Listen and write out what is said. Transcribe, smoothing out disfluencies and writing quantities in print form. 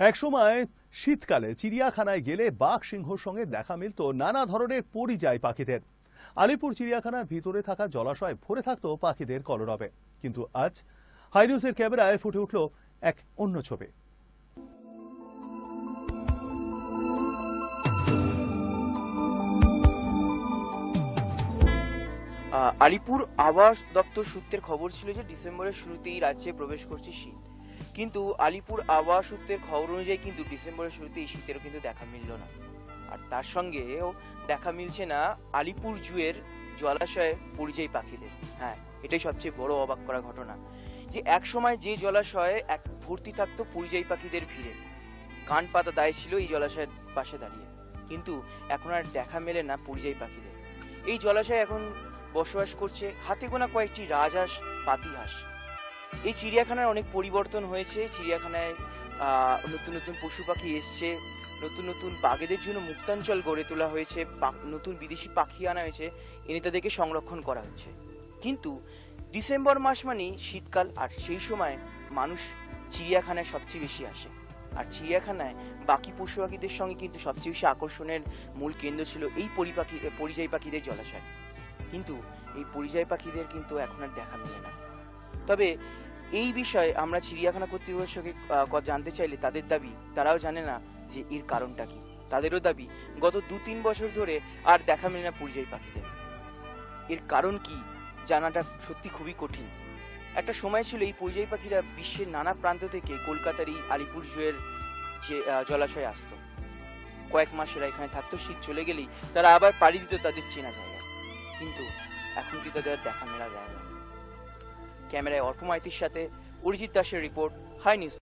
একসময় শীতকালে চিড়িয়াখানায় গেলে বাঘ সিংহর সঙ্গে দেখা মিলত নানা ধরনের পরিযায়ী পাখিদের। আলিপুর চিড়িয়াখানার ভিতরে থাকা জলাশয় ভরে থাকত পাখিদের কলরবে। কিন্তু আজ হাই নিউজের ক্যামেরায় ফুটে উঠল এক অন্য ছবি। আলিপুর আবহাওয়া দপ্তর সূত্রের খবর ছিল যে ডিসেম্বরের শুরুতেই রাজ্যে প্রবেশ করছে শীত, কিন্তু আলিপুর আবহাওয়া সূত্রের খবর অনুযায়ী কিন্তু ডিসেম্বরের শুরুতেই শীতেরও কিন্তু দেখা মিলল না। আর তার সঙ্গেও দেখা মিলছে না আলিপুর জুয়ের জলাশয়ে পরিযায়ী পাখিদের। হ্যাঁ, এটাই সবচেয়ে বড় অবাক করা ঘটনা যে এক সময় যে জলাশয়ে এক ভর্তি থাকতো পরিযায়ী পাখিদের ভিড়ে, কান পাতা দায় ছিল এই জলাশয়ের পাশে দাঁড়িয়ে, কিন্তু এখন আর দেখা মেলে না পরিযায়ী পাখিদের। এই জলাশয়ে এখন বসবাস করছে হাতে গোনা কয়েকটি রাজহাঁস, পাতিহাঁস। এই চিড়িয়াখানার অনেক পরিবর্তন হয়েছে। চিড়িয়াখানায় নতুন নতুন পশু পাখি এসছে, নতুন নতুন বাঘেদের জন্য মুক্তাঞ্চল গড়ে তোলা হয়েছে, নতুন বিদেশি পাখি আনা হয়েছে, এনে তাদেরকে সংরক্ষণ করা হচ্ছে। কিন্তু ডিসেম্বর মাস মানেই শীতকাল, আর সেই সময় মানুষ চিড়িয়াখানায় সবচেয়ে বেশি আসে। আর চিড়িয়াখানায় বাকি পশু পাখিদের সঙ্গে কিন্তু সবচেয়ে বেশি আকর্ষণের মূল কেন্দ্র ছিল এই পরিযায়ী পাখিদের জলাশয়। কিন্তু এই পরিযায়ী পাখিদের কিন্তু এখন আর দেখা মেলে না। তবে এই বিষয়ে আমরা চিড়িয়াখানা কর্তৃপক্ষের সঙ্গে জানতে চাইলে তাদের দাবি, তারাও জানে না যে এর কারণটা কি। তাদেরও দাবি গত 2-3 বছর ধরে আর দেখা মেলে না পরিযায়ী পাখিদের। এর কারণ কি জানাটা সত্যি খুবই কঠিন। একটা সময় ছিল এই পরিযায়ী পাখিরা বিশ্বের নানা প্রান্ত থেকে কলকাতার এই আলিপুর জুয়ের যে জলাশয়ে আসতো, কয়েক মাস এরা এখানে থাকতো, শীত চলে গেলেই তারা আবার পাড়ি দিত তাদের চেনা জায়গা। কিন্তু এখন কি তাদের দেখা মেলা যায় না। ক্যামেরায় অর্ক মাইতির সাথে অরিজিৎ দাসের রিপোর্ট, হাই নিউজ।